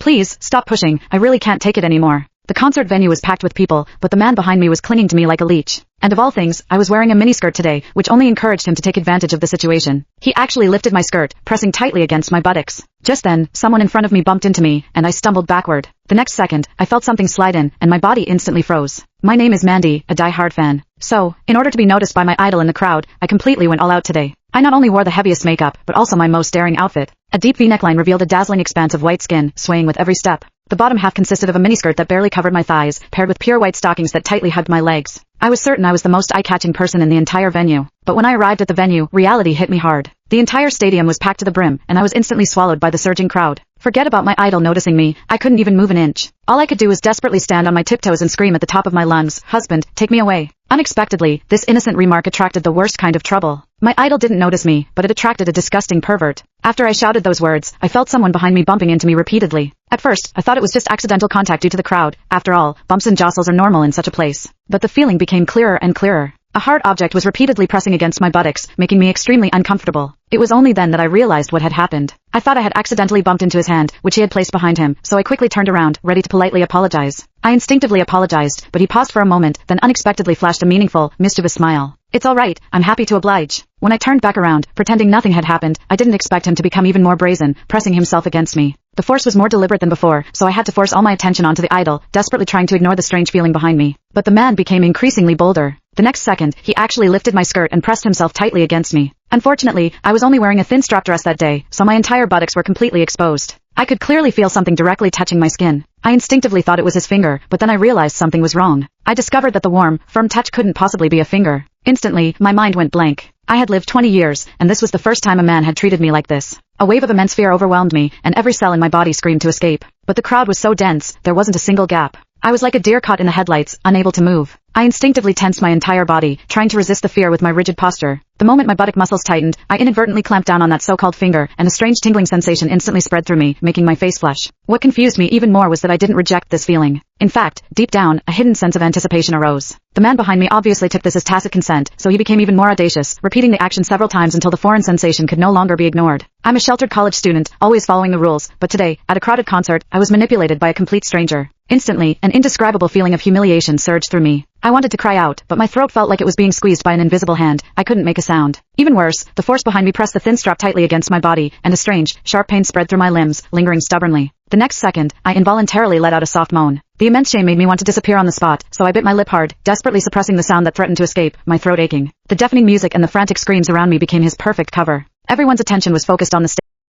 Please, stop pushing, I really can't take it anymore. The concert venue was packed with people, but the man behind me was clinging to me like a leech. And of all things, I was wearing a miniskirt today, which only encouraged him to take advantage of the situation. He actually lifted my skirt, pressing tightly against my buttocks. Just then, someone in front of me bumped into me, and I stumbled backward. The next second, I felt something slide in, and my body instantly froze. My name is Mandy, a die-hard fan. So, in order to be noticed by my idol in the crowd, I completely went all out today. I not only wore the heaviest makeup, but also my most daring outfit. A deep V-neckline revealed a dazzling expanse of white skin, swaying with every step. The bottom half consisted of a miniskirt that barely covered my thighs, paired with pure white stockings that tightly hugged my legs. I was certain I was the most eye-catching person in the entire venue. But when I arrived at the venue, reality hit me hard. The entire stadium was packed to the brim, and I was instantly swallowed by the surging crowd. Forget about my idol noticing me, I couldn't even move an inch. All I could do was desperately stand on my tiptoes and scream at the top of my lungs, "Husband, take me away." Unexpectedly, this innocent remark attracted the worst kind of trouble. My idol didn't notice me, but it attracted a disgusting pervert. After I shouted those words, I felt someone behind me bumping into me repeatedly. At first, I thought it was just accidental contact due to the crowd. After all, bumps and jostles are normal in such a place. But the feeling became clearer and clearer. A hard object was repeatedly pressing against my buttocks, making me extremely uncomfortable. It was only then that I realized what had happened. I thought I had accidentally bumped into his hand, which he had placed behind him, so I quickly turned around, ready to politely apologize. I instinctively apologized, but he paused for a moment, then unexpectedly flashed a meaningful, mischievous smile. "It's all right, I'm happy to oblige." When I turned back around, pretending nothing had happened, I didn't expect him to become even more brazen, pressing himself against me. The force was more deliberate than before, so I had to force all my attention onto the idol, desperately trying to ignore the strange feeling behind me. But the man became increasingly bolder. The next second, he actually lifted my skirt and pressed himself tightly against me. Unfortunately, I was only wearing a thin strap dress that day, so my entire buttocks were completely exposed. I could clearly feel something directly touching my skin. I instinctively thought it was his finger, but then I realized something was wrong. I discovered that the warm, firm touch couldn't possibly be a finger. Instantly, my mind went blank. I had lived 20 years, and this was the first time a man had treated me like this. A wave of immense fear overwhelmed me, and every cell in my body screamed to escape. But the crowd was so dense, there wasn't a single gap. I was like a deer caught in the headlights, unable to move. I instinctively tensed my entire body, trying to resist the fear with my rigid posture. The moment my buttock muscles tightened, I inadvertently clamped down on that so-called finger, and a strange tingling sensation instantly spread through me, making my face flush. What confused me even more was that I didn't reject this feeling. In fact, deep down, a hidden sense of anticipation arose. The man behind me obviously took this as tacit consent, so he became even more audacious, repeating the action several times until the foreign sensation could no longer be ignored. I'm a sheltered college student, always following the rules, but today, at a crowded concert, I was manipulated by a complete stranger. Instantly, an indescribable feeling of humiliation surged through me. I wanted to cry out, but my throat felt like it was being squeezed by an invisible hand. I couldn't make a sound. Even worse, the force behind me pressed the thin strap tightly against my body, and a strange, sharp pain spread through my limbs, lingering stubbornly. The next second, I involuntarily let out a soft moan. The immense shame made me want to disappear on the spot, so I bit my lip hard, desperately suppressing the sound that threatened to escape, my throat aching. The deafening music and the frantic screams around me became his perfect cover. Everyone's attention was focused on the stage.